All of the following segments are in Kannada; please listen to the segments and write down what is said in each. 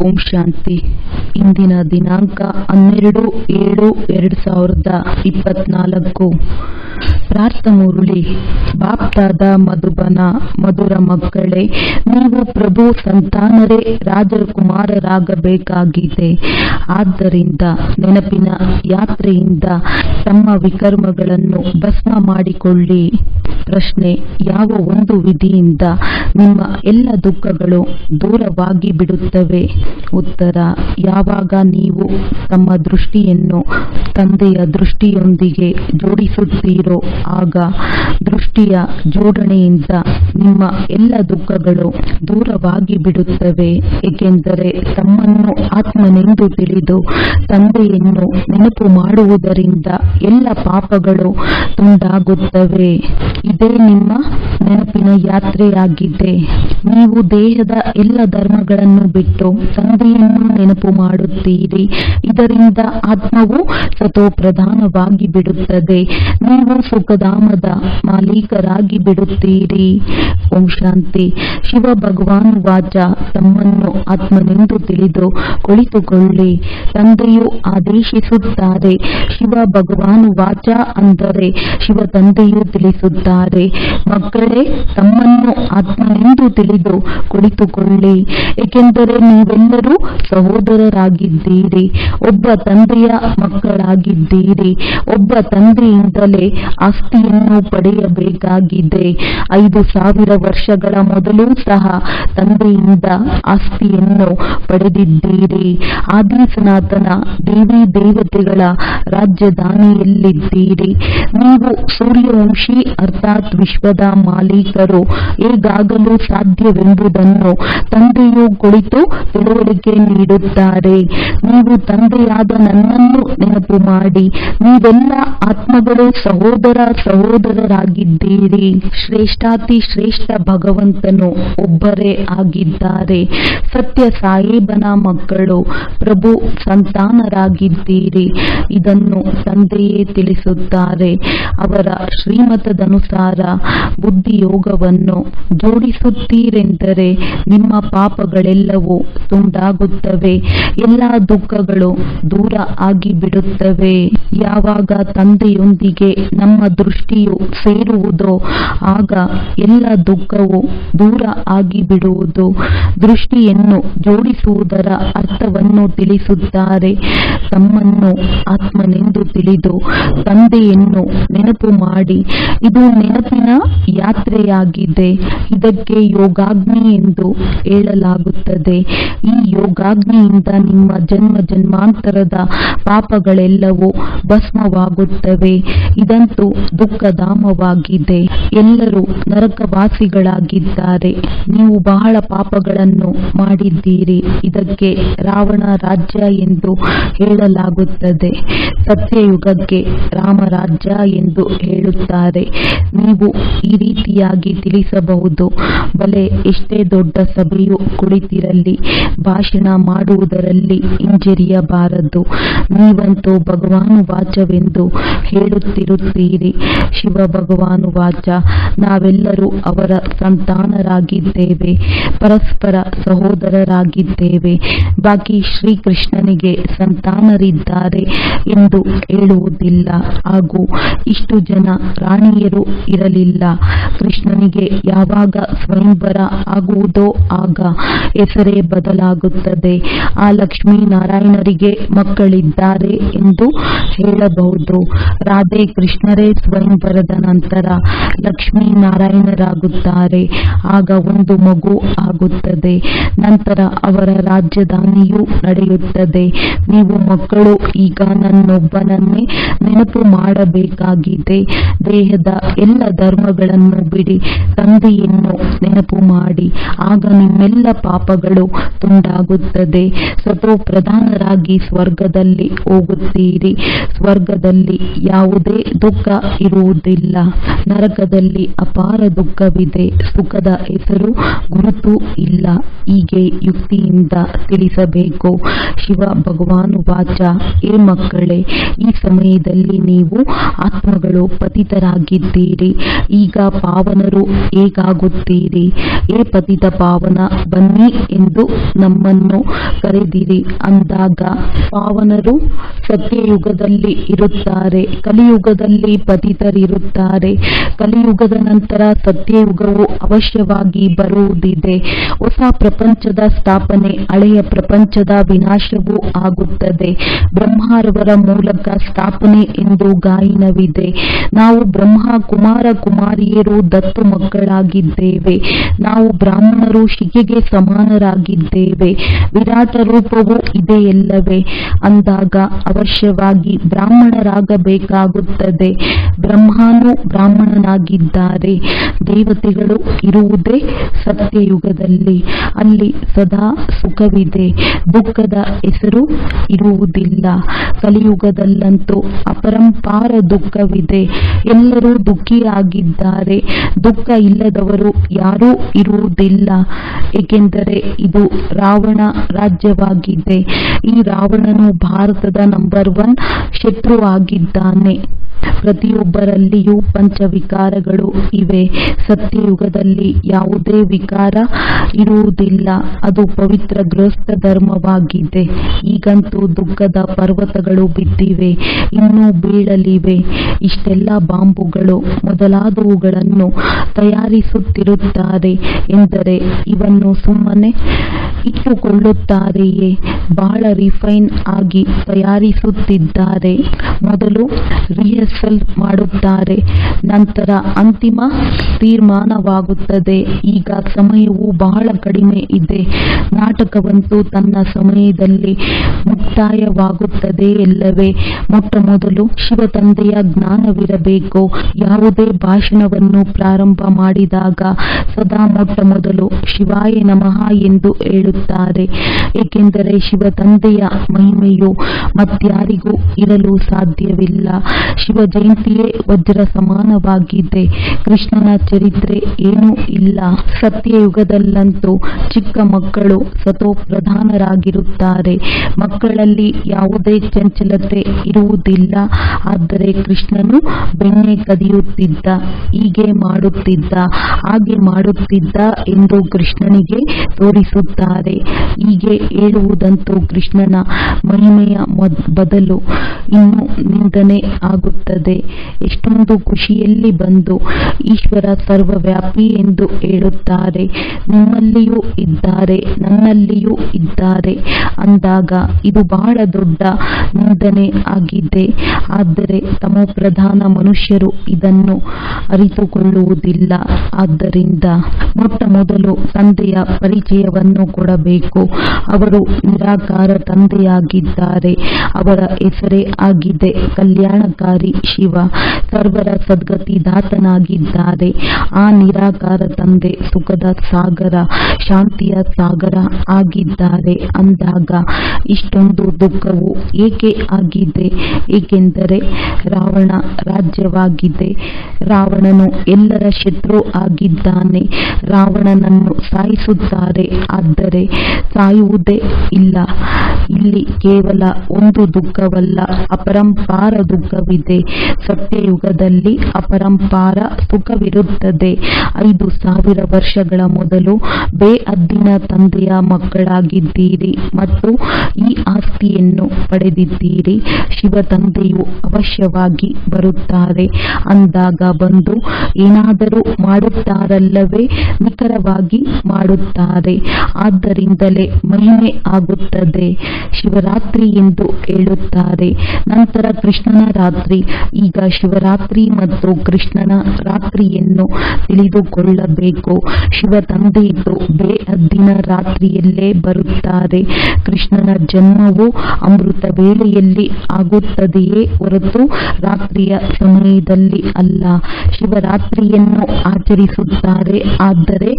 ಓಂ ಶಾಂತಿ. ಇಂದಿನ ದಿನಾಂಕ 12/7/2024. ಪ್ರಾರ್ಥಮುರುಳಿ. ಬಾಪ್ದಾದ ಮಧುಬನ. ಮಧುರ ಮಕ್ಕಳೇ, ನೀವು ಪ್ರಭು ಸಂತಾನರೇ ರಾಜಕುಮಾರರಾಗಬೇಕಾಗಿದೆ. ಆದ್ದರಿಂದ ನೆನಪಿನ ಯಾತ್ರೆಯಿಂದ ತಮ್ಮ ವಿಕರ್ಮಗಳನ್ನು ಭಸ್ಮ ಮಾಡಿಕೊಳ್ಳಿ. ಪ್ರಶ್ನೆ: ಯಾವ ಒಂದು ವಿಧಿಯಿಂದ ನಿಮ್ಮ ಎಲ್ಲ ದುಃಖಗಳು ದೂರವಾಗಿ ಬಿಡುತ್ತವೆ? ಉತ್ತರ: ಯಾವಾಗ ನೀವು ತಮ್ಮ ದೃಷ್ಟಿಯನ್ನು ತಂದೆಯ ದೃಷ್ಟಿಯೊಂದಿಗೆ ಜೋಡಿಸುತ್ತೀರೋ ಆಗ ದೃಷ್ಟಿಯ ಜೋಡಣೆಯಿಂದ ನಿಮ್ಮ ಎಲ್ಲ ದುಃಖಗಳು ದೂರವಾಗಿ ಬಿಡುತ್ತವೆ. ಏಕೆಂದರೆ ತಮ್ಮನ್ನು ಆತ್ಮನೆಂದು ತಿಳಿದು ತಂದೆಯನ್ನು ನೆನಪು ಮಾಡುವುದರಿಂದ ಎಲ್ಲ ಪಾಪಗಳು ತುಂಡಾಗುತ್ತವೆ. ಇದೇ ನಿಮ್ಮ ನೆನಪಿನ ಯಾತ್ರೆಯಾಗಿದೆ. ನೀವು ದೇಹದ ಎಲ್ಲ ಧರ್ಮಗಳನ್ನು ಬಿಟ್ಟು ತಂದೆಯನ್ನು ನೆನಪು ಮಾಡುತ್ತೀರಿ. ಇದರಿಂದ ಆತ್ಮವು ಸತೋಪ್ರಧಾನವಾಗಿ ಬಿಡುತ್ತದೆ. ನೀವು ಸುಖಧಾಮದ ಮಾಲೀಕರಾಗಿ ಬಿಡುತ್ತೀರಿ. ಓಂ ಶಾಂತಿ. ಶಿವ ಭಗವಾನ್ ವಾಚ: ತಮ್ಮನ್ನು ಆತ್ಮನೆಂದು ತಿಳಿದು ಕುಳಿತುಕೊಳ್ಳಿ. ತಂದೆಯು ಆದೇಶಿಸುತ್ತಾರೆ. ಶಿವ ಭಗವಾನ್ ವಾಚ ಅಂದರೆ ಶಿವ ತಂದೆಯು ತಿಳಿಸುತ್ತಾರೆ. ಮಕ್ಕಳೇ, ತಮ್ಮನ್ನು ಆತ್ಮನೆಂದು ತಿಳಿದು ಕುಳಿತುಕೊಳ್ಳಿ. ಏಕೆಂದರೆ ನೀವೆಲ್ಲರೂ ಸಹೋದರರಾಗಿದ್ದೀರಿ. ಒಬ್ಬ ತಂದೆಯ ಮಕ್ಕಳಾಗಿದ್ದೀರಿ. ಒಬ್ಬ ತಂದೆಯಿಂದಲೇ ಆಸ್ತಿಯನ್ನು ಪಡೆಯಬೇಕಾಗಿದೆ. 5000 ವರ್ಷಗಳ ಮೊದಲು ಸಹ ತಂದೆಯಿಂದ ಆಸ್ತಿಯನ್ನು ಪಡೆದಿದ್ದೀರಿ. ಆದಿ ಸನಾತನ ದೇವಿ ದೇವತೆಗಳ ರಾಜಧಾನಿಯಲ್ಲಿದ್ದೀರಿ. ನೀವು ಸೂರ್ಯವಂಶಿ ಅರ್ಥಾತ್ ವಿಶ್ವದ ಮಾಲೀಕರು ಹೇಗಾಗಲು ಸಾಧ್ಯವೆಂಬುದನ್ನು ತಂದೆಯು ಕುಳಿತು ತಿಳುವಳಿಕೆ ನೀಡುತ್ತಾರೆ. ನೀವು ತಂದೆಯಾದ ನನ್ನನ್ನು ನೆನಪು ಮಾಡಿ. ನೀವೆಲ್ಲ ಆತ್ಮಗಳು ಸಹೋದರರಾಗಿದ್ದೀರಿ. ಶ್ರೇಷ್ಠಾತಿ ಶ್ರೇಷ್ಠ ಭಗವಂತನು ಒಬ್ಬರೇ ಆಗಿದ್ದಾರೆ. ಸತ್ಯ ಸಾಹೇಬನ ಮಕ್ಕಳು ಪ್ರಭು ಸಂತಾನರಾಗಿದ್ದೀರಿ. ಇದನ್ನು ತಂದೆಯೇ ತಿಳಿಸುತ್ತಾರೆ. ಅವರ ಶ್ರೀಮತದನುಸಾರ ಬುದ್ಧಿಯೋಗವನ್ನು ಜೋಡಿಸುತ್ತೀರೆಂದರೆ ನಿಮ್ಮ ಪಾಪಗಳೆಲ್ಲವೂ ತುಂಡಾಗುತ್ತವೆ. ಎಲ್ಲ ದುಃಖಗಳು ದೂರ ಆಗಿಬಿಡುತ್ತವೆ. ಯಾವಾಗ ತಂದೆಯೊಂದಿಗೆ ನಮ್ಮ ದೃಷ್ಟಿಯು ಸೇರುವುದೋ ಆಗ ಎಲ್ಲ ದುಃಖವು ದೂರ ಆಗಿಬಿಡುವುದು. ದೃಷ್ಟಿಯನ್ನು ಜೋಡಿಸುವುದರ ಅರ್ಥವನ್ನು ತಿಳಿಸುತ್ತಾರೆ. ತಮ್ಮನ್ನು ಆತ್ಮನೆಂದು ತಿಳಿದು ತಂದೆಯನ್ನು ನೆನಪು ಮಾಡಿ. ಇದು ನೆನಪಿನ ಯಾತ್ರೆಯಾಗಿದೆ. ಇದಕ್ಕೆ ಯೋಗಾಗ್ನಿ ಎಂದು ಹೇಳಲಾಗುತ್ತದೆ. ಈ ಯೋಗಾಗ್ನಿಯಿಂದ ನಿಮ್ಮ ಜನ್ಮ ಜನ್ಮಾಂತರದ ಪಾಪಗಳೆಲ್ಲವೂ ಭಸ್ಮವಾಗುತ್ತವೆ. ಇದಂತೂ ದುಃಖಧಾಮವಾಗಿದೆ. ಎಲ್ಲರೂ ನರಕವಾಸಿಗಳಾಗಿದ್ದಾರೆ. ನೀವು ಬಹಳ ಪಾಪಗಳನ್ನು ಮಾಡಿದ್ದೀರಿ. ಇದಕ್ಕೆ ರಾವಣ ರಾಜ್ಯ ಎಂದು ಹೇಳಲಾಗುತ್ತದೆ. ಸತ್ಯಯುಗಕ್ಕೆ ರಾಮರಾಜ್ಯ ಎಂದು ಹೇಳುತ್ತಾರೆ. ನೀವು ಈ ರೀತಿಯಾಗಿ ತಿಳಿಸಬಹುದು: ಬಲೆ ಎಷ್ಟೇ ದೊಡ್ಡ ಸಭೆಯು ಕುಳಿತಿರಲಿ, ಭಾಷಣ ಮಾಡುವುದರಲ್ಲಿ ಹಿಂಜರಿಯಬಾರದು. ನೀವಂತೂ ಭಗವಾನ್ ವಾಚವೆಂದು ಹೇಳುತ್ತಿರುತ್ತೀರಿ. ಶಿವ ಭಗವಾನ್ ವಾಚ: ನಾವೆಲ್ಲರೂ ಅವರ ಸಂತಾನರಾಗಿದ್ದೇವೆ. ಪರಸ್ಪರ ಸಹೋದರರಾಗಿದ್ದೇವೆ. ಬಾಕಿ ಶ್ರೀಕೃಷ್ಣನಿಗೆ ಸಂತಾನರಿದ್ದಾರೆ ಎಂದು ಹೇಳುವುದಿಲ್ಲ. ಹಾಗೂ ಇಷ್ಟು ಜನ ರಾಣಿಯರು ಇರಲಿಲ್ಲ. ಕೃಷ್ಣನಿಗೆ ಯಾವಾಗ ಸ್ವಯಂವರ ಆಗುವುದೋ ಆಗ ಹೆಸರೇ ಬದಲಾಗುತ್ತದೆ. ಆ ಲಕ್ಷ್ಮೀನಾರಾಯಣರಿಗೆ ಮಕ್ಕಳಿದ್ದಾರೆ ಎಂದು ಹೇಳಬಹುದು. ರಾಧೆ ಕೃಷ್ಣರೇ ಸ್ವಯಂವರದ ನಂತರ ಲಕ್ಷ್ಮೀನಾರಾಯಣರಾಗುತ್ತಾರೆ. ಆಗ ಒಂದು ಮಗು ಆಗುತ್ತದೆ. ನಂತರ ಅವರ ರಾಜಧಾನಿಯೂ ನಡೆಯುತ್ತದೆ. ನೀವು ಮಕ್ಕಳು ಈಗ ನನ್ನೊಬ್ಬನನ್ನೇ ನೆನಪು ಮಾಡಬೇಕಾಗಿದೆ. ದೇಹದ ಎಲ್ಲ ಧರ್ಮಗಳನ್ನು ಬಿಡಿ, ತಂದೆಯನ್ನು ನೆನಪು ಮಾಡಿ. ಆಗ ನಿಮ್ಮೆಲ್ಲ ಪಾಪಗಳು ತುಂಡಾಗುತ್ತದೆ. ಸತೋಪ್ರಧಾನರಾಗಿ ಸ್ವರ್ಗದಲ್ಲಿ ಹೋಗುತ್ತೀರಿ. ಸ್ವರ್ಗದಲ್ಲಿ ಯಾವುದೇ ದುಃಖ ಇರುವುದಿಲ್ಲ. ನರಕದಲ್ಲಿ ಅಪಾರ ದುಃಖವಿದೆ. ಸುಖದ ಹೆಸರು ಗುರುತು ಇಲ್ಲ. ಹೀಗೆ ಯುಕ್ತಿಯಿಂದ ತಿಳಿಸಬೇಕು. ಶಿವ ಭಗವಾನ್ ವಾಚ: ಏ ಮಕ್ಕಳೇ, ಈ ಸಮಯದಲ್ಲಿ ನೀವು ಆತ್ಮಗಳು ಪತಿತರಾಗಿದ್ದೀರಿ. ಈಗ ಪಾವನರು ಹೇಗಾಗುತ್ತೀರಿ? ಏ ಪತಿತ ಪಾವನ, ಬನ್ನಿ ಎಂದು ನಮ್ಮ ನಮ್ಮನ್ನು ಕರೆದಿರಿ ಅಂದಾಗ ಪಾವನರು ಸತ್ಯಯುಗದಲ್ಲಿ ಇರುತ್ತಾರೆ, ಕಲಿಯುಗದಲ್ಲಿ ಪತಿತರಿರುತ್ತಾರೆ. ಕಲಿಯುಗದ ನಂತರ ಸತ್ಯಯುಗವು ಅವಶ್ಯವಾಗಿ ಬರುವುದಿದೆ. ಹೊಸ ಪ್ರಪಂಚದ ಸ್ಥಾಪನೆ, ಹಳೆಯ ಪ್ರಪಂಚದ ವಿನಾಶವೂ ಆಗುತ್ತದೆ. ಬ್ರಹ್ಮರವರ ಮೂಲಕ ಸ್ಥಾಪನೆ ಎಂದು ಗಾಯನವಿದೆ. ನಾವು ಬ್ರಹ್ಮ ಕುಮಾರ ಕುಮಾರಿಯರು ದತ್ತು ಮಕ್ಕಳಾಗಿದ್ದೇವೆ. ನಾವು ಬ್ರಾಹ್ಮಣರು ಶಿಖೆಗೆ ಸಮಾನರಾಗಿದ್ದೇವೆ. ವಿರಾಟ ರೂಪವು ಇದೆಯಲ್ಲವೇ ಅಂದಾಗ ಅವಶ್ಯವಾಗಿ ಬ್ರಾಹ್ಮಣರಾಗಬೇಕಾಗುತ್ತದೆ. ಬ್ರಹ್ಮನು ಬ್ರಾಹ್ಮಣನಾಗಿದ್ದಾರೆ. ದೇವತೆಗಳು ಇರುವುದೇ ಸತ್ಯಯುಗದಲ್ಲಿ. ಅಲ್ಲಿ ಸದಾ ಸುಖವಿದೆ, ದುಃಖದ ಹೆಸರು ಇರುವುದಿಲ್ಲ. ಕಲಿಯುಗದಲ್ಲಂತೂ ಅಪರಂಪಾರ ದುಃಖವಿದೆ. ಎಲ್ಲರೂ ದುಃಖಿಯಾಗಿದ್ದಾರೆ. ದುಃಖ ಇಲ್ಲದವರು ಯಾರೂ ಇರುವುದಿಲ್ಲ. ಏಕೆಂದರೆ ಇದು ರಾವಣ ರಾಜ್ಯವಾಗಿದೆ. ಈ ರಾವಣನು ಭಾರತದ ನಂಬರ್ 1 ಶತ್ರು ಆಗಿದ್ದಾನೆ. ಪ್ರತಿಯೊಬ್ಬರಲ್ಲಿಯೂ ಪಂಚವಿಕಾರಗಳು ಇವೆ. ಸತ್ಯಯುಗದಲ್ಲಿ ಯಾವುದೇ ವಿಕಾರ ಇರುವುದಿಲ್ಲ. ಅದು ಪವಿತ್ರ ಗೃಹಸ್ಥ ಧರ್ಮವಾಗಿದೆ. ಈಗಂತೂ ದುಃಖದ ಪರ್ವತಗಳು ಬಿದ್ದಿವೆ, ಇನ್ನೂ ಬೀಳಲಿವೆ. ಇಷ್ಟೆಲ್ಲ ಬಾಂಬುಗಳು ಮೊದಲಾದವುಗಳನ್ನು ತಯಾರಿಸುತ್ತಿರುತ್ತಾರೆ ಎಂದರೆ ಇವನ್ನು ಸುಮ್ಮನೆ ಇಟ್ಟುಕೊಳ್ಳುತ್ತಾರೆಯೇ? ಬಹಳ ರಿಫೈನ್ ಆಗಿ ತಯಾರಿಸುತ್ತಿದ್ದಾರೆ. ಮೊದಲು ರಿಹರ್ಸಲ್ ಮಾಡುತ್ತಾರೆ, ನಂತರ ಅಂತಿಮ ತೀರ್ಮಾನವಾಗುತ್ತದೆ. ಈಗ ಸಮಯವು ಬಹಳ ಕಡಿಮೆ ಇದೆ. ನಾಟಕವಂತೂ ತನ್ನ ಸಮಯದಲ್ಲಿ ಮುಕ್ತಾಯವಾಗುತ್ತದೆ ಎಲ್ಲವೇ? ಮೊಟ್ಟ ಮೊದಲು ಶಿವ ತಂದೆಯ ಜ್ಞಾನವಿರಬೇಕು. ಯಾವುದೇ ಭಾಷಣವನ್ನು ಪ್ರಾರಂಭ ಮಾಡಿದಾಗ ಸದಾ ಮೊಟ್ಟ ಮೊದಲು ಶಿವಾಯ ನಮಃ ಎಂದು ಹೇಳುತ್ತಾರೆ. ಏಕೆಂದರೆ ಶಿವ ತಂದೆಯ ಮಹಿಮೆಯು ಮತ್ಯಾರಿಗೂ ಇರಲು ಸಾಧ್ಯವಿಲ್ಲ. ಶಿವ ಜಯಂತಿಯೇ ವಜ್ರ ಸಮಾನವಾಗಿದೆ. ಕೃಷ್ಣನ ಚರಿತ್ರೆ ಏನೂ ಇಲ್ಲ. ಸತ್ಯಯುಗದಲ್ಲಂತೂ ಚಿಕ್ಕ ಮಕ್ಕಳು ಸತೋಪ್ರಧಾನರಾಗಿರುತ್ತಾರೆ. ಮಕ್ಕಳಲ್ಲಿ ಯಾವುದೇ ಚಂಚಲತೆ ಇರುವುದಿಲ್ಲ. ಆದರೆ ಕೃಷ್ಣನು ಬೆಣ್ಣೆ ಕದಿಯುತ್ತಿದ್ದ, ಹೀಗೆ ಮಾಡುತ್ತಿದ್ದ, ಹಾಗೆ ಮಾಡುತ್ತಿದ್ದ ಎಂದು ಕೃಷ್ಣನಿಗೆ ತೋರಿಸುತ್ತಾರೆ. ಹೀಗೆ ಹೇಳುವುದಂತೂ ಕೃಷ್ಣನ ಮಹಿಮೆಯ ಬದಲು ಇನ್ನೂ ನಿಂದನೆ ಆಗುತ್ತದೆ. ಎಷ್ಟೊಂದು ಖುಷಿಯಲ್ಲಿ ಬಂದು ಈಶ್ವರ ಸರ್ವವ್ಯಾಪಿ ಎಂದು ಹೇಳುತ್ತಾರೆ. ನಿಮ್ಮಲ್ಲಿಯೂ ಇದ್ದಾರೆ, ನನ್ನಲ್ಲಿಯೂ ಇದ್ದಾರೆ ಅಂದಾಗ ಇದು ಬಹಳ ದೊಡ್ಡ ನಿಂದನೆ ಆಗಿದೆ. ಆದರೆ ತಮೋಪ್ರಧಾನ ಮನುಷ್ಯರು ಇದನ್ನು ಅರಿತುಕೊಳ್ಳುವುದಿಲ್ಲ. ಆದ್ದರಿಂದ ಮೊಟ್ಟ ಮೊದಲು ತಂದೆಯ ಪರಿಚಯವನ್ನು ಕೊಡಬೇಕು. ಅವರು ನಿರಾಕಾರ ತಂದೆಯಾಗಿದ್ದಾರೆ. ಅವರ ಹೆಸರೇ ಆಗಿದೆ ಕಲ್ಯಾಣಕಾರಿ ಶಿವ. ಸರ್ವರ ಸದ್ಗತಿದಾತನಾಗಿದ್ದಾರೆ. ಆ ನಿರಾಕಾರ ತಂದೆ ಸುಖದ ಸಾಗರ, ಶಾಂತಿಯ ಸಾಗರ ಆಗಿದ್ದಾರೆ ಅಂದಾಗ ಇಷ್ಟೊಂದು ದುಃಖವು ಏಕೆ ಆಗಿದೆ? ಏಕೆಂದರೆ ರಾವಣ ರಾಜ್ಯವಾಗಿದೆ. ರಾವಣನು ಎಲ್ಲರ ಶತ್ರು ಆಗಿದ್ದಾನೆ. ರಾವಣನನ್ನು ಸಾಯಿಸುತ್ತಾರೆ, ಆದರೆ ಸಾಯುವುದೇ ಇಲ್ಲ. ಇಲ್ಲಿ ಕೇವಲ ಒಂದು ದುಃಖವಲ್ಲ, ಅಪರಂಪಾರ ದುಃಖವಿದೆ. ಸತ್ಯಯುಗದಲ್ಲಿ ಅಪರಂಪಾರ ಸುಖವಿರುತ್ತದೆ. 5000 ವರ್ಷಗಳ ಮೊದಲು ಬೇಹದ್ದಿನ ತಂದೆಯ ಮಕ್ಕಳಾಗಿದ್ದೀರಿ ಮತ್ತು ಈ ಆಸ್ತಿಯನ್ನು ಪಡೆದಿದ್ದೀರಿ. ಶಿವ ತಂದೆಯು ಅವಶ್ಯವಾಗಿ ಬರುತ್ತಾರೆ ಅಂದಾಗ ಬಂದು ಏನಾದರೂ ಮಾಡುತ್ತಾರಲ್ಲವೇ? ನಿಖರವಾಗಿ ಮಾಡುತ್ತಾರೆ. ಆದ್ದರಿಂದಲೇ ಮಹಿಮೆ ಆಗುತ್ತದೆ. ಶಿವರಾತ್ರಿ ಎಂದು ಹೇಳುತ್ತಾರೆ, ನಂತರ ಕೃಷ್ಣನ ರಾತ್ರಿ. ಈಗ ಶಿವರಾತ್ರಿ ಮತ್ತು ಕೃಷ್ಣನ ರಾತ್ರಿಯನ್ನು ತಿಳಿದುಕೊಳ್ಳಬೇಕು. ಶಿವ ತಂದೆಯಿತು ಬೇಹದ್ದಿನ ರಾತ್ರಿಯಲ್ಲೇ ಬರುತ್ತಾರೆ. ಕೃಷ್ಣನ ಜನ್ಮವು ಅಮೃತ ವೇಳೆಯಲ್ಲಿ ಆಗುತ್ತದೆಯೇ ಹೊರತು ರಾತ್ರಿಯ ಸಮಯದಲ್ಲಿ ಅಲ್ಲ. ಶಿವರಾತ್ರಿಯನ್ನು ಆಚರಿಸುತ್ತಾರೆ, ಆದರೆ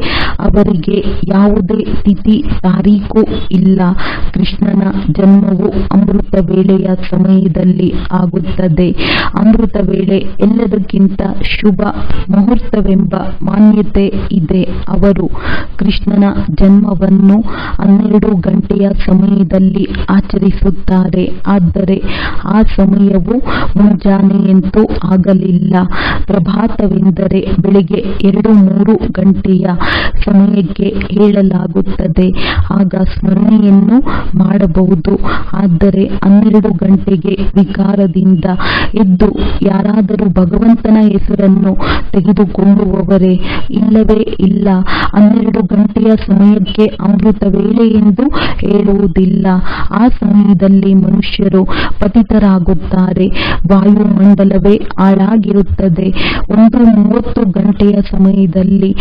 ಅವರಿಗೆ ಯಾವುದೇ ತಿಥಿ ತಾರೀಕು ಇಲ್ಲ. ಕೃಷ್ಣನ ಜನ್ಮವು ಅಮೃತ ವೇಳೆಯ ಸಮಯದಲ್ಲಿ ಆಗುತ್ತದೆ. ಅಮೃತ ವೇಳೆ ಎಲ್ಲದಕ್ಕಿಂತ ಶುಭ ಮುಹೂರ್ತವೆಂಬ ಮಾನ್ಯತೆ ಇದೆ. ಅವರು ಕೃಷ್ಣನ ಜನ್ಮವನ್ನು 12 ಗಂಟೆಯ ಸಮಯದಲ್ಲಿ ಆಚರಿಸುತ್ತಾರೆ. ಆದರೆ ಆ ಸಮಯವು ಮುಂಜಾನೆಯಂತೂ ಆಗಲಿಲ್ಲ. ಪ್ರಭಾತವೆಂದರೆ ಬೆಳಿಗ್ಗೆ 2-3 ಗಂಟೆಯ ಸಮಯಕ್ಕೆ ಹೇಳಲಾಗುತ್ತದೆ. ಆಗ ಸ್ಮರಣೆಯನ್ನು ಮಾಡಬಹುದು. ಆದರೆ 12 ಗಂಟೆಗೆ ವಿಕಾರದಿಂದ ಎದ್ದು ಯಾರಾದರೂ ಭಗವಂತನ ಹೆಸರನ್ನು ತೆಗೆದುಕೊಳ್ಳುವವರೇ? ಇಲ್ಲವೇ ಇಲ್ಲ. 12 ಗಂಟೆಯ ಸಮಯಕ್ಕೆ ಅಮೃತ ವೇಳೆ ಎಂದು ಹೇಳುವುದಿಲ್ಲ. ಆ ಸಮಯದಲ್ಲಿ ಮನುಷ್ಯರು ಪತಿತರಾಗುತ್ತಾರೆ, ವಾಯುಮಂಡಲವೇ ಹಾಳಾಗಿರುತ್ತದೆ. 1:30 ಗಂಟೆಯ ಸಮಯದಲ್ಲಿ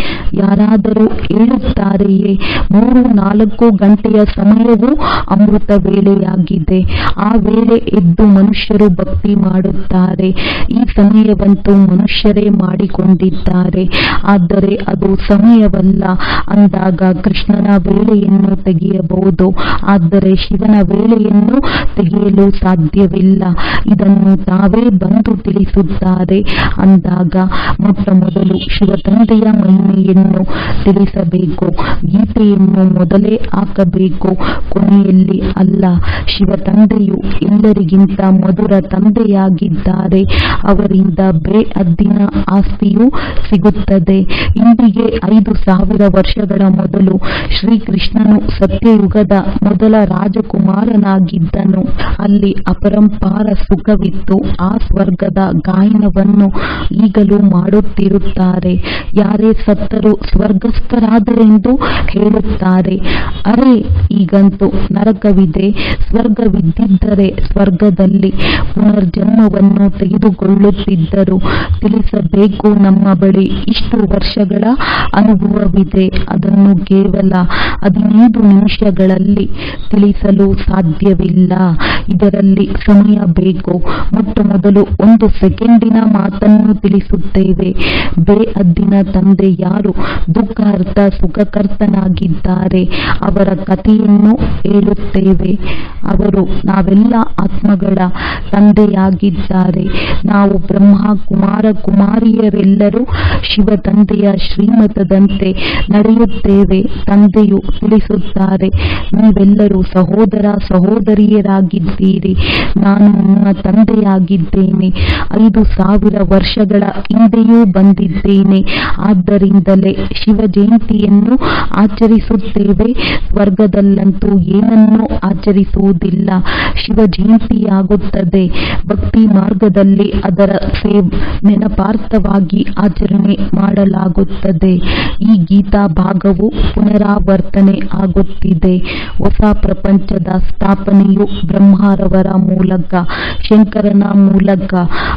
ಯಾರಾದರೂ ಹೇಳುತ್ತಾರೆಯೇ? 3-4 ಗಂಟೆಯ ಸಮಯವೂ ಅಮೃತ ವೇಳೆಯಾಗಿದೆ. ಆ ವೇಳೆ ಎದ್ದು ಮನುಷ್ಯರು ಭಕ್ತಿ ಮಾಡುತ್ತಾರೆ. ಈ ಸಮಯವಂತೂ ಮನುಷ್ಯರೇ ಮಾಡಿಕೊಂಡಿದ್ದಾರೆ. ಆದರೆ ಅದು ಸಮಯವಲ್ಲ ಅಂದಾಗ ಕೃಷ್ಣನ ವೇಳೆಯನ್ನು ತೆಗೆಯಬಹುದು, ಆದರೆ ಶಿವನ ವೇಳೆಯನ್ನು ತೆಗೆಯಲು ಸಾಧ್ಯವಿಲ್ಲ. ಇದನ್ನು ತಾವೇ ಬಂದು ತಿಳಿಸುತ್ತಾರೆ ಅಂದಾಗ ಮೊಟ್ಟ ಮೊದಲು ಶಿವ ತಂದೆಯ ಮಹಿಮೆಯನ್ನು ತಿಳಿಸಬೇಕು. ಗೀತೆಯನ್ನು ಮೊದಲೇ ಹಾಕಬೇಕು, ಕೊನೆಯಲ್ಲಿ ಅಲ್ಲ. ಶಿವ ತಂದೆಯು ಎಲ್ಲರಿಗಿಂತ ಮಧುರ ತಂದೆಯಾಗಿದ್ದಾರೆ. ಅವರಿಂದ ಬೇಹದ್ದಿನ ಆಸ್ತಿಯೂ ಸಿಗುತ್ತದೆ. ಇಂದಿಗೆ 5,000 ವರ್ಷಗಳ ಮೊದಲು ಶ್ರೀಕೃಷ್ಣನು ಸತ್ಯಯುಗದ ಮೊದಲ ರಾಜಕುಮಾರನಾಗಿದ್ದನು. ಅಲ್ಲಿ ಅಪರಂಪಾರ ಸುಖವಿತ್ತು. ಆ ಸ್ವರ್ಗದ ಗಾಯನವನ್ನು ಈಗಲೂ ಮಾಡುತ್ತಿರುತ್ತಾರೆ. ಯಾರೇ ಸತ್ತರೂ ಸ್ವರ್ಗಸ್ಥರಾದರೆಂದು ಹೇಳುತ್ತಾರೆ. ಅರೆ, ಈಗಂತೂ ನರಕವಿದೆ. ಸ್ವರ್ಗವಿದ್ದಿದ್ದರೆ ಸ್ವರ್ಗದಲ್ಲಿ ಪುನರ್ಜನ್ಮವನ್ನು ತೆಗೆದುಕೊಳ್ಳುತ್ತಿದ್ದರು. ತಿಳಿಸಬೇಕು, ನಮ್ಮ ಬಳಿ ಇಷ್ಟು ವರ್ಷಗಳ ಅನುಭವವಿದೆ. ಅದನ್ನು ಕೇವಲ 15 ನಿಮಿಷಗಳಲ್ಲಿ ತಿಳಿಸಲು ಸಾಧ್ಯವಿಲ್ಲ. ಇದರಲ್ಲಿ ಸಮಯ ಬೇಕು. ಮೊಟ್ಟ ಮೊದಲು 1 ಸೆಕೆಂಡಿನ ಮಾತನ್ನು ತಿಳಿಸುತ್ತೇವೆ. ಬೇಹದ್ದಿನ ತಂದೆ ಯಾರು? ದುಃಖಹರ್ತ ಸುಖಕರ್ತನಾಗಿದ್ದಾರೆ. ಅವರ ಕಥೆಯನ್ನು ಹೇಳುತ್ತೇವೆ. ಅವರು ನಾವೆಲ್ಲ ಆತ್ಮಗಳ ತಂದೆಯಾಗಿದ್ದಾರೆ. ನಾವು ಬ್ರಹ್ಮ ಕುಮಾರ ಕುಮಾರಿಯರೆಲ್ಲರೂ ಶಿವ ತಂದೆಯ ಶ್ರೀಮತದಂತೆ ನಡೆಯುತ್ತೇವೆ. ತಂದೆಯು ತಿಳಿಸುತ್ತಾರೆ, ನೀವೆಲ್ಲರೂ ಸಹೋದರ ಸಹೋದರಿಯರಾಗಿದ್ದೀರಿ. ನಾನು ನಿಮ್ಮ ತಂದೆಯಾಗಿದ್ದೇನೆ. 5,000 ವರ್ಷಗಳ ಹಿಂದೆಯೂ ಬಂದಿದ್ದೇನೆ. ಆದ್ದರಿಂದಲೇ ಶಿವ ಜಯಂತಿಯನ್ನು ಆಚರಿಸುತ್ತೇವೆ. ಸ್ವರ್ಗದಲ್ಲಂತೂ ಏನನ್ನೂ ಆಚರಿಸುವುದಿಲ್ಲ. ಶಿವ ಜಯಂತಿಯಾಗುತ್ತದೆ. ಭಕ್ತಿ ಮಾರ್ಗದಲ್ಲಿ ಅದರ ನೆನಪಾರ್ಥವಾಗಿ ಆಚರಣೆ ಮಾಡಲಾಗುತ್ತದೆ. ಈ ಗೀತಾ ಭಾಗವು ಪುನರಾವರ್ತನೆ ಆಗುತ್ತಿದೆ. ಹೊಸ ಪ್ರಪಂಚದ ಸ್ಥಾಪನೆಯು ಬ್ರಹ್ಮರವರ ಮೂಲಕ, ಶಂಕರನ ಮೂಲಕ.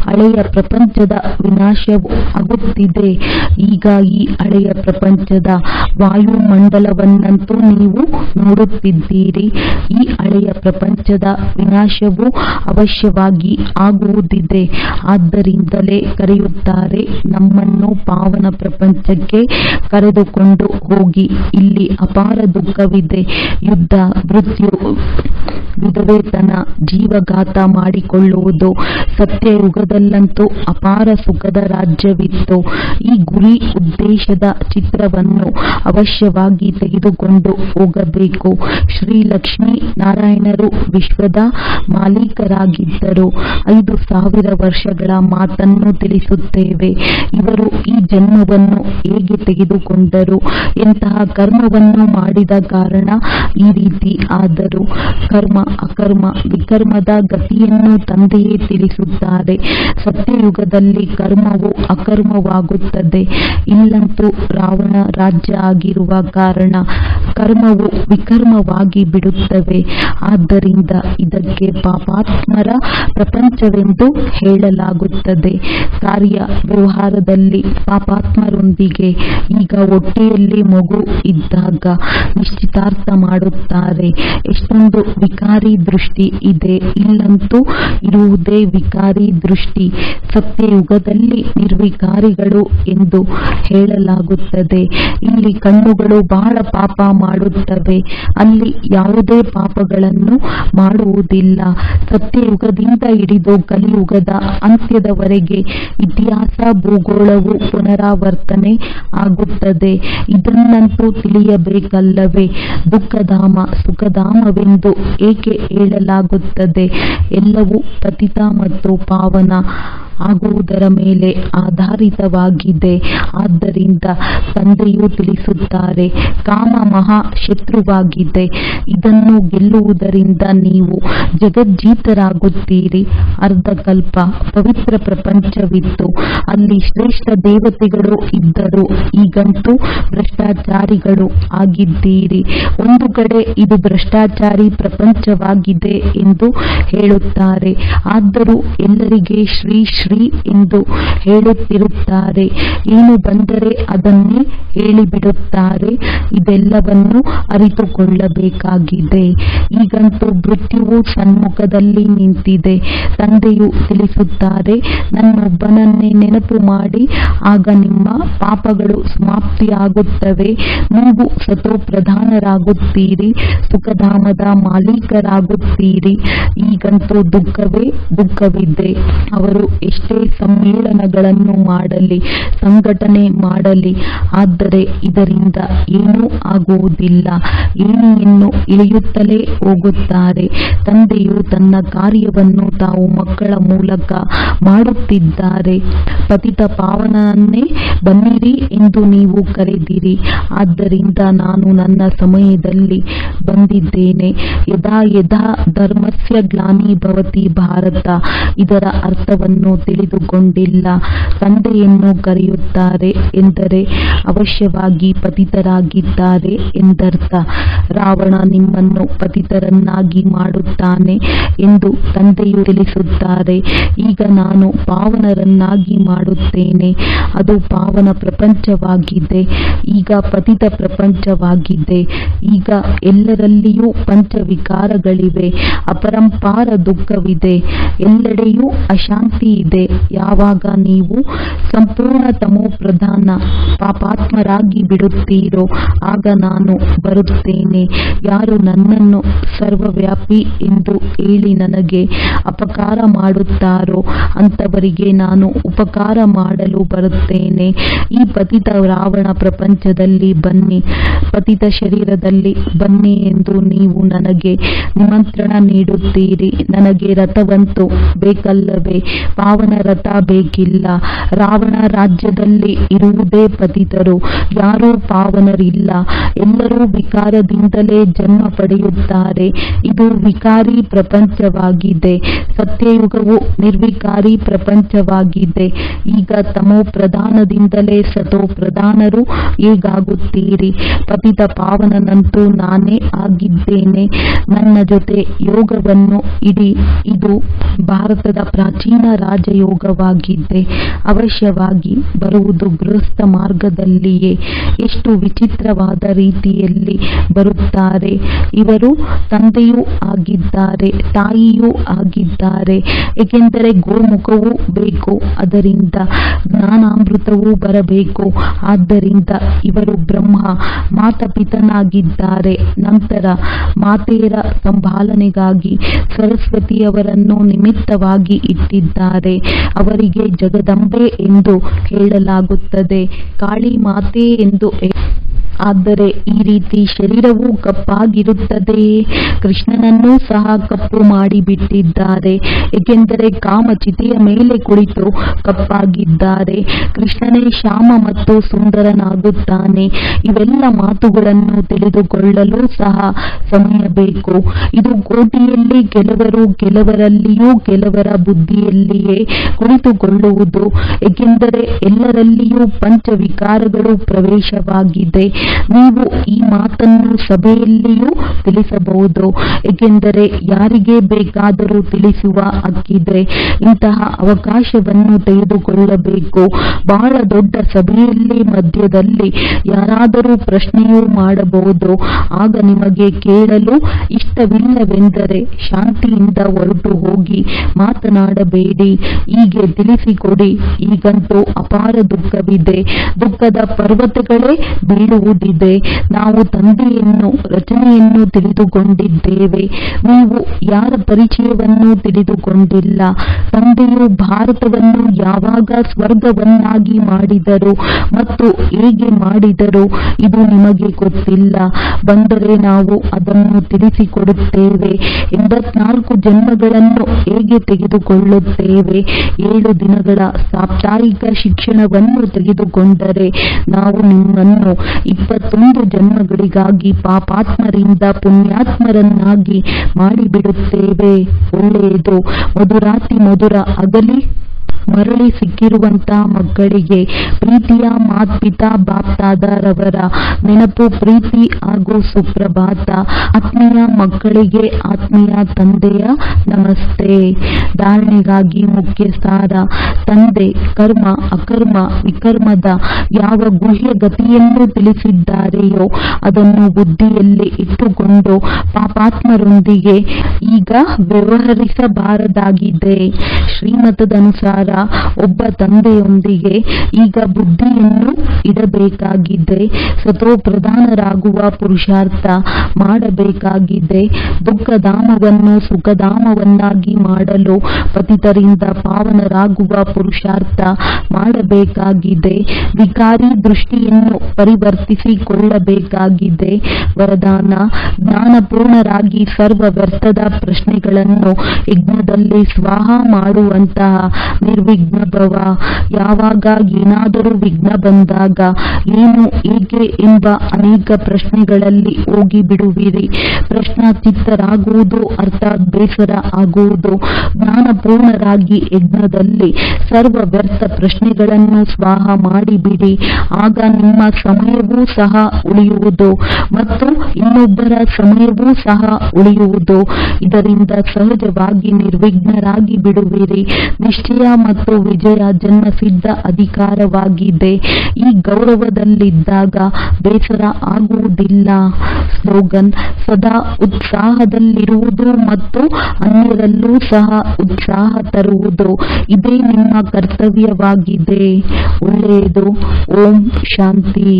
ಹಳೆಯ ಪ್ರಪಂಚದ ವಿನಾಶವು ಆಗುತ್ತಿದೆ. ಈಗ ಈ ಹಳೆಯ ಪ್ರಪಂಚದ ವಾಯುಮಂಡಲವನ್ನಂತೂ ನೀವು ನೋಡುತ್ತಿದ್ದೀರಿ. ಈ ಹಳೆಯ ಪ್ರಪಂಚದ ವಿನಾಶವು ಅವಶ್ಯವಾಗಿ ಆಗುವುದಿದೆ. ಆದ್ದರಿಂದಲೇ ಕರೆಯುತ್ತಾರೆ, ನಮ್ಮನ್ನು ಪಾವನ ಪ್ರಪಂಚಕ್ಕೆ ಕರೆದುಕೊಂಡು ಹೋಗಿ. ಇಲ್ಲಿ ಅಪಾರ ದುಃಖವಿದೆ. ಯುದ್ಧ, ಮೃತ್ಯು, ವಿಧವೆತನ, ಜೀವಘಾತ ಮಾಡಿಕೊಳ್ಳುವುದು. ಸತ್ಯಯುಗದಲ್ಲಂತೂ ಅಪಾರ ಸುಖದ ರಾಜ್ಯವಿತ್ತು. ಈ ಗುರಿ ಉದ್ದೇಶದ ಚಿತ್ರವನ್ನು ಅವಶ್ಯವಾಗಿ ತೆಗೆದುಕೊಂಡು ಹೋಗಬೇಕು. ಶ್ರೀ ಲಕ್ಷ್ಮೀ ನಾರಾಯಣರು ವಿಶ್ವದ ಮಾಲೀಕರಾಗಿದ್ದರು. 5,000 ವರ್ಷಗಳ ಮಾತನ್ನು ತಿಳಿಸುತ್ತೇವೆ. ಇವರು ಈ ಜನ್ಮವನ್ನು ಹೇಗೆ ತೆಗೆದುಕೊಂಡರು, ಎಂತಹ ಕರ್ಮವನ್ನು ಮಾಡಿದ ಕಾರಣ ಈ ರೀತಿ ಆದರು. ಕರ್ಮ, ಅಕರ್ಮ, ವಿಕರ್ಮದ ಗತಿಯನ್ನು ತಂದೆಯೇ ತಿಳಿಸುತ್ತಾರೆ. ಸತ್ಯಯುಗದಲ್ಲಿ ಕರ್ಮವು ಅಕರ್ಮವಾಗುತ್ತದೆ. ಇಲ್ಲಂತೂ ರಾವಣ ರಾಜ್ಯ ಆಗಿರುವ ಕಾರಣ ಕರ್ಮವು ವಿಕರ್ಮವಾಗಿ ಬಿಡುತ್ತವೆ. ಆದ್ದರಿಂದ ಇದಕ್ಕೆ ಪಾಪಾತ್ಮರ ಪ್ರಪಂಚವೆಂದು ಹೇಳಲಾಗುತ್ತದೆ. ಕಾರ್ಯ ವ್ಯವಹಾರದಲ್ಲಿ ಪಾಪಾತ್ಮರೊಂದಿಗೆ ಈಗ ಹೊಟ್ಟೆಯಲ್ಲಿ ಮಗು ಇದ್ದಾಗ ನಿಶ್ಚಿತಾರ್ಥ ಮಾಡುತ್ತಾರೆ. ಎಷ್ಟೊಂದು ವಿಕಾರಿ ದೃಷ್ಟಿ ಇದೆ. ಇಲ್ಲಂತೂ ಇರುವುದೇ ವಿಕಾರಿ ದೃಷ್ಟಿ. ಸತ್ಯಯುಗದಲ್ಲಿ ನಿರ್ವಿಕಾರಿಗಳು ಎಂದು ಹೇಳಲಾಗುತ್ತದೆ. ಇಲ್ಲಿ ಕಣ್ಣುಗಳು ಬಹಳ ಪಾಪ ಮಾಡುತ್ತವೆ. ಅಲ್ಲಿ ಯಾವುದೇ ಪಾಪಗಳನ್ನು ಮಾಡುವುದಿಲ್ಲ. ಸತ್ಯಯುಗದಿಂದ ಹಿಡಿದು ಕಲಿಯುಗದ ಅಂತ್ಯದವರೆಗೆ ಇತಿಹಾಸ ಭೂಗೋಳವು ಪುನರಾವರ್ತನೆ ಆಗುತ್ತದೆ. ಇದನ್ನಂತೂ ತಿಳಿಯಬೇಕಲ್ಲವೇ? ದುಃಖಧಾಮ ಸುಖಧಾಮವೆಂದು ಏಕೆ ಹೀಗೆ ಹೇಳಲಾಗುತ್ತದೆ, ಎಲ್ಲವೂ ಪತಿತ ಮತ್ತು ಪಾವನ ಆಗುವುದರ ಮೇಲೆ ಆಧಾರಿತವಾಗಿದೆ. ಆದ್ದರಿಂದ ತಂದೆಯು ತಿಳಿಸುತ್ತಾರೆ, ಕಾಮ ಮಹಾ ಶತ್ರುವಾಗಿದೆ. ಇದನ್ನು ಗೆಲ್ಲುವುದರಿಂದ ನೀವು ಜಗಜ್ಜೀತರಾಗುತ್ತೀರಿ. ಅರ್ಧಕಲ್ಪ ಪವಿತ್ರ ಪ್ರಪಂಚವಿತ್ತು, ಅಲ್ಲಿ ಶ್ರೇಷ್ಠ ದೇವತೆಗಳು ಇದ್ದರು. ಈಗಂತೂ ಭ್ರಷ್ಟಾಚಾರಿಗಳು ಆಗಿದ್ದೀರಿ. ಒಂದು ಕಡೆ ಇದು ಭ್ರಷ್ಟಾಚಾರಿ ಪ್ರಪಂಚವಾಗಿದೆ ಎಂದು ಹೇಳುತ್ತಾರೆ, ಆದರೂ ಎಲ್ಲರಿಗೆ ಶ್ರೀ ಶ್ರೀ ಎಂದು ಹೇಳುತ್ತಿರುತ್ತಾರೆ. ಏನು ಬಂದರೆ ಅದನ್ನೇ ಹೇಳಿಬಿಡುತ್ತಾರೆ. ಇದೆಲ್ಲವನ್ನು ಅರಿತುಕೊಳ್ಳಬೇಕಾಗಿದೆ. ಈಗಂತೂ ಮೃತ್ಯುವು ಸನ್ಮುಖದಲ್ಲಿ ನಿಂತಿದೆ. ತಂದೆಯು ತಿಳಿಸುತ್ತಾರೆ, ನನ್ನೊಬ್ಬನನ್ನೇ ನೆನಪು ಮಾಡಿ, ಆಗ ನಿಮ್ಮ ಪಾಪಗಳು ಸಮಾಪ್ತಿಯಾಗುತ್ತವೆ. ನೀವು ಸತೋಪ್ರಧಾನರಾಗುತ್ತೀರಿ, ಸುಖಧಾಮದ ಮಾಲೀಕರಾಗುತ್ತೀರಿ. ಈಗಂತೂ ದುಃಖವೇ ದುಃಖವಿದೆ. ಅವರು ಎಷ್ಟೇ ಸಮ್ಮೇಳನಗಳನ್ನು ಮಾಡಲಿ, ಸಂಘಟನೆ ಮಾಡಲಿ, ಆದರೆ ಇದರಿಂದ ಏನೂ ಆಗುವುದಿಲ್ಲ. ಏಣಿಯನ್ನು ಇಳಿಯುತ್ತಲೇ ಹೋಗುತ್ತಾರೆ. ತಂದೆಯು ತನ್ನ ಕಾರ್ಯವನ್ನು ತಾವು ಮಕ್ಕಳ ಮೂಲಕ ಮಾಡುತ್ತಿದ್ದಾರೆ. ಪತಿತ ಪಾವನನ್ನೇ ಬನ್ನಿರಿ ಎಂದು ನೀವು ಕರೆದಿರಿ. ಆದ್ದರಿಂದ ನಾನು ನನ್ನ ಸಮಯದಲ್ಲಿ ಬಂದಿದ್ದೇನೆ. ಯದಾ ಯದಾ ಧರ್ಮಸ್ಯ ಗ್ಲಾನಿ ಭವತಿ ಭಾರತ. ಇದರ ಅರ್ಥವನ್ನು ತಿಳಿದುಕೊಂಡಿಲ್ಲ. ತಂದೆಯನ್ನು ಕರೆಯುತ್ತಾರೆ ಎಂದರೆ ಅವಶ್ಯವಾಗಿ ಪತಿತರಾಗಿದ್ದಾರೆ ಎಂದರ್ಥ. ರಾವಣ ನಿಮ್ಮನ್ನು ಪತಿತರನ್ನಾಗಿ ಮಾಡುತ್ತಾನೆ ಎಂದು ತಂದೆಯು ತಿಳಿಸುತ್ತಾರೆ. ಈಗ ನಾನು ಪಾವನರನ್ನಾಗಿ ಮಾಡುತ್ತೇನೆ. ಅದು ಪಾವನ ಪ್ರಪಂಚವಾಗಿದೆ, ಈಗ ಪತಿತ ಪ್ರಪಂಚವಾಗಿದೆ. ಈಗ ಎಲ್ಲರಲ್ಲಿಯೂ ಪಂಚವಿಕಾರಗಳಿವೆ. ಅಪರಂಪಾರ ದುಃಖವಿದೆ. ಎಲ್ಲೆಡೆಯೂ ಅಶಾಂತಿ ಇದೆ. ಯಾವಾಗ ನೀವು ಸಂಪೂರ್ಣ ತಮೋಪ್ರಧಾನ ಪಾಪಾತ್ಮರಾಗಿ ಬಿಡುತ್ತೀರೋ ಆಗ ನಾನು ಬರುತ್ತೇನೆ. ಯಾರು ನನ್ನನ್ನು ಸರ್ವವ್ಯಾಪಿ ಎಂದು ಹೇಳಿ ನನಗೆ ಅಪಕಾರ ಮಾಡುತ್ತಾರೋ ಅಂಥವರಿಗೆ ನಾನು ಉಪಕಾರ ಮಾಡಲು ಬರುತ್ತೇನೆ. ಈ ಪತಿತ ರಾವಣ ಪ್ರಪಂಚದಲ್ಲಿ ಬನ್ನಿ, ಪತಿತ ಶರೀರದಲ್ಲಿ ಬನ್ನಿ ಎಂದು ನೀವು ನನಗೆ ನಿಮಂತ್ರಣ ನೀಡುತ್ತೀರಿ. ನನಗೆ ರಥವಂತೂ ಬೇಕಲ್ಲವೇ? ಪಾವನ ರಥ ಬೇಕಿಲ್ಲ. ರಾವಣ ರಾಜ್ಯದಲ್ಲಿ ಇರುವುದೇ ಪತಿತರು, ಯಾರೂ ಪಾವನರಿಲ್ಲ. ಎಲ್ಲರೂ ವಿಕಾರದಿಂದಲೇ ಜನ್ಮ ಪಡೆಯುತ್ತಾರೆ. ಇದು ವಿಕಾರಿ ಪ್ರಪಂಚವಾಗಿದೆ. ಸತ್ಯಯುಗವು ನಿರ್ವಿಕಾರಿ ಪ್ರಪಂಚವಾಗಿದೆ. ಈಗ ತಮೋ ಪ್ರಧಾನದಿಂದಲೇ ಸತೋ ಪ್ರಧಾನರು ಹೇಗಾಗುತ್ತೀರಿ? ಪತಿತ ಪಾವನನಂತೂ ನಾನೇ ಆಗಿದ್ದೇನೆ. ನನ್ನ ಜೊತೆ ಯೋಗವನ್ನು ಇಡಿ. ಇದು ಭಾರತದ ಪ್ರಾಚೀನ ರಾಜಯೋಗವಾಗಿದೆ. ಅವಶ್ಯವಾಗಿ ಬರುವುದು ಗೃಹಸ್ಥ ಮಾರ್ಗದಲ್ಲಿಯೇ. ಎಷ್ಟು ವಿಚಿತ್ರವಾದ ರೀತಿಯಲ್ಲಿ ಬರುತ್ತಾರೆ. ಇವರು ತಂದೆಯೂ ಆಗಿದ್ದಾರೆ, ತಾಯಿಯೂ ಆಗಿದ್ದಾರೆ. ಏಕೆಂದರೆ ಗೋಮುಖವೂ ಬೇಕು, ಅದರಿಂದ ಜ್ಞಾನಾಮೃತವೂ ಬರಬೇಕು. ಆದ್ದರಿಂದ ಇವರು ಬ್ರಹ್ಮ ಮಾತಪಿತನಾಗಿದ್ದಾರೆ. ನಂತರ ಮಾತೆಯರ ಸಂಭಾಲನೆಗಾಗಿ ಸರಸ್ವತಿಯವರನ್ನು ನಿಮಿತ್ತವಾಗಿ ಇಟ್ಟಿದ್ದಾರೆ. ಅವರಿಗೆ ಜಗದಂಬೆ ಎಂದು ಹೇಳಲಾಗುತ್ತದೆ, ಕಾಳಿ ಮಾತೆ ಎಂದು. ಆದರೆ ಈ ರೀತಿ ಶರೀರವು ಕಪ್ಪಾಗಿರುತ್ತದೆಯೇ? ಕೃಷ್ಣನನ್ನೂ ಸಹ ಕಪ್ಪು ಮಾಡಿಬಿಟ್ಟಿದ್ದಾರೆ, ಏಕೆಂದರೆ ಕಾಮಚಿತೆಯ ಮೇಲೆ ಕುಳಿತು ಕಪ್ಪಾಗಿದ್ದಾರೆ. ಕೃಷ್ಣನೇ ಶ್ಯಾಮ ಮತ್ತು ಸುಂದರನಾಗುತ್ತಾನೆ. ಇವೆಲ್ಲ ಮಾತುಗಳನ್ನು ತಿಳಿದುಕೊಳ್ಳಲು ಸಹ ಸಮಯ ಬೇಕು. ಇದು ಕೋಟಿಯಲ್ಲಿ ಕೆಲವರು, ಕೆಲವರಲ್ಲಿಯೂ ಕೆಲವರ ಬುದ್ಧಿಯಲ್ಲಿಯೇ ಕುಳಿತುಕೊಳ್ಳುವುದು. ಏಕೆಂದರೆ ಎಲ್ಲರಲ್ಲಿಯೂ ಪಂಚವಿಕಾರಗಳು ಪ್ರವೇಶವಾಗಿದೆ. ನೀವು ಈ ಮಾತನ್ನು ಸಭೆಯಲ್ಲಿಯೂ ತಿಳಿಸಬಹುದು, ಏಕೆಂದರೆ ಯಾರಿಗೆ ಬೇಕಾದರೂ ತಿಳಿಸುವ ಹಕ್ಕಿದೆ. ಇಂತಹ ಅವಕಾಶವನ್ನು ತೆಗೆದುಕೊಳ್ಳಬೇಕು. ಬಹಳ ದೊಡ್ಡ ಸಭೆಯಲ್ಲಿ ಮಧ್ಯದಲ್ಲಿ ಯಾರಾದರೂ ಪ್ರಶ್ನೆಯೂ ಮಾಡಬಹುದು. ಆಗ ನಿಮಗೆ ಕೇಳಲು ಇಷ್ಟವಿಲ್ಲವೆಂದರೆ ಶಾಂತಿಯಿಂದ ಹೊರಟು ಹೋಗಿ, ಮಾತನಾಡಬೇಡಿ. ಹೀಗೆ ತಿಳಿಸಿಕೊಡಿ. ಈಗಂತೂ ಅಪಾರ ದುಃಖವಿದೆ. ದುಃಖದ ಪರ್ವತಗಳೇ ಬೀಳುವುದು ತಿಳಿದಿದೆ. ನಾವು ತಂದೆಯನ್ನು ರಚನೆಯನ್ನು ತಿಳಿದುಕೊಂಡಿದ್ದೇವೆ. ನೀವು ಯಾರ ಪರಿಚಯವನ್ನು ತಿಳಿದುಕೊಂಡಿಲ್ಲ. ತಂದೆಯು ಭಾರತವನ್ನು ಯಾವಾಗ ಸ್ವರ್ಗವನ್ನಾಗಿ ಮಾಡಿದರು ಮತ್ತು ಹೇಗೆ ಮಾಡಿದರು ಇದು ನಿಮಗೆ ಗೊತ್ತಿಲ್ಲ. ಬಂದರೆ ನಾವು ಅದನ್ನು ತಿಳಿಸಿಕೊಡುತ್ತೇವೆ. 84 ಜನ್ಮಗಳನ್ನು ಹೇಗೆ ತೆಗೆದುಕೊಳ್ಳುತ್ತೇವೆ? 7 ದಿನಗಳ ಸಾಪ್ತಾಹಿಕ ಶಿಕ್ಷಣವನ್ನು ತೆಗೆದುಕೊಂಡರೆ ನಾವು ನಿಮ್ಮನ್ನು 21 ಜನ್ಮಗಳಿಗಾಗಿ ಪಾಪಾತ್ಮರಿಂದ ಪುಣ್ಯಾತ್ಮರನ್ನಾಗಿ ಮಾಡಿಬಿಡುತ್ತೇವೆ. ಒಳ್ಳೆಯದು. ಮಧುರಾತಿ ಮಧುರ ಅಗಲಿ ಮರಳಿ ಸಿಕ್ಕಿರುವಂತಹ ಮಕ್ಕಳಿಗೆ ಪ್ರೀತಿಯ ಮಾತ್ಪಿತಾ ಬಾಪ್ದಾದರವರ ನೆನಪು, ಪ್ರೀತಿ ಹಾಗೂ ಸುಪ್ರಭಾತ. ಆತ್ಮೀಯ ಮಕ್ಕಳಿಗೆ ಆತ್ಮೀಯ ತಂದೆಯ ನಮಸ್ತೆ. ಧಾರಣೆಗಾಗಿ ಮುಖ್ಯ ಸಾರ. ತಂದೆ ಕರ್ಮ ಅಕರ್ಮ ವಿಕರ್ಮದ ಯಾವ ಗುಹ್ಯ ಗತಿಯನ್ನು ತಿಳಿಸಿದ್ದಾರೆಯೋ ಅದನ್ನು ಬುದ್ಧಿಯಲ್ಲಿ ಇಟ್ಟುಕೊಂಡು ಪಾಪಾತ್ಮರೊಂದಿಗೆ ಈಗ ವ್ಯವಹರಿಸಬಾರದಾಗಿದೆ. ಶ್ರೀಮತದನುಸಾರ ಒಬ್ಬ ತಂದೆಯೊಂದಿಗೆ ಈಗ ಬುದ್ಧಿಯನ್ನು ಇಡಬೇಕಾಗಿದೆ. ಸತೋಪ್ರಧಾನರಾಗುವ ಪುರುಷಾರ್ಥ ಮಾಡಬೇಕಾಗಿದೆ. ದುಃಖಧಾಮವನ್ನು ಸುಖಧಾಮವನ್ನಾಗಿ ಮಾಡಲು ಪತಿತರಿಂದ ಪಾವನರಾಗುವ ಪುರುಷಾರ್ಥ ಮಾಡಬೇಕಾಗಿದೆ. ವಿಕಾರಿ ದೃಷ್ಟಿಯನ್ನು ಪರಿವರ್ತಿಸಿಕೊಳ್ಳಬೇಕಾಗಿದೆ. ವರದಾನ: ಜ್ಞಾನಪೂರ್ಣರಾಗಿ ಸರ್ವ ವ್ಯರ್ಥದ ಪ್ರಶ್ನೆಗಳನ್ನು ಯಜ್ಞದಲ್ಲಿ ಸ್ವಾಹ ಮಾಡುವಂತಹ ನಿರ್ವಿಘ್ನ ಭವ. ಯಾವಾಗ ಏನಾದರೂ ವಿಘ್ನ ಬಂದಾಗ ಏನು ಏಕೆ ಎಂಬ ಅನೇಕ ಪ್ರಶ್ನೆಗಳಲ್ಲಿ ಹೋಗಿ ಬಿಡುವಿರಿ. ಪ್ರಶ್ನಾಚಿತ್ತರಾಗುವುದು ಅರ್ಥಾತ್ ಬೇಸರ ಆಗುವುದು. ಜ್ಞಾನಪೂರ್ಣರಾಗಿ ಯಜ್ಞದಲ್ಲಿ ಸರ್ವ ವ್ಯರ್ಥ ಪ್ರಶ್ನೆಗಳನ್ನು ಸ್ವಾಹ ಮಾಡಿಬಿಡಿ. ಆಗ ನಿಮ್ಮ ಸಮಯವೂ ಸಹ ಉಳಿಯುವುದು ಮತ್ತು ಇನ್ನೊಬ್ಬರ ಸಮಯವೂ ಸಹ ಉಳಿಯುವುದು. ಇದರಿಂದ ಸಹಜವಾಗಿ ನಿರ್ವಿಘ್ನರಾಗಿ ಬಿಡುವಿರಿ. ನಿಶ್ಚಯ ಮತ್ತು ವಿಜಯ ಜನ್ಮಸಿದ್ಧ ಅಧಿಕಾರವಾಗಿದೆ. ಈ ಗೌರವದಲ್ಲಿದ್ದಾಗ ಬೇಸರ ಆಗುವುದಿಲ್ಲ. ಸ್ಲೋಗನ್: ಸದಾ ಉತ್ಸಾಹದಲ್ಲಿರುವುದು ಮತ್ತು ಅನ್ಯರಲ್ಲೂ ಸಹ ಉತ್ಸಾಹ ತರುವುದು ಇದೇ ನಿಮ್ಮ ಕರ್ತವ್ಯವಾಗಿದೆ. ಒಳ್ಳೆಯದು. ಓಂ ಶಾಂತಿ.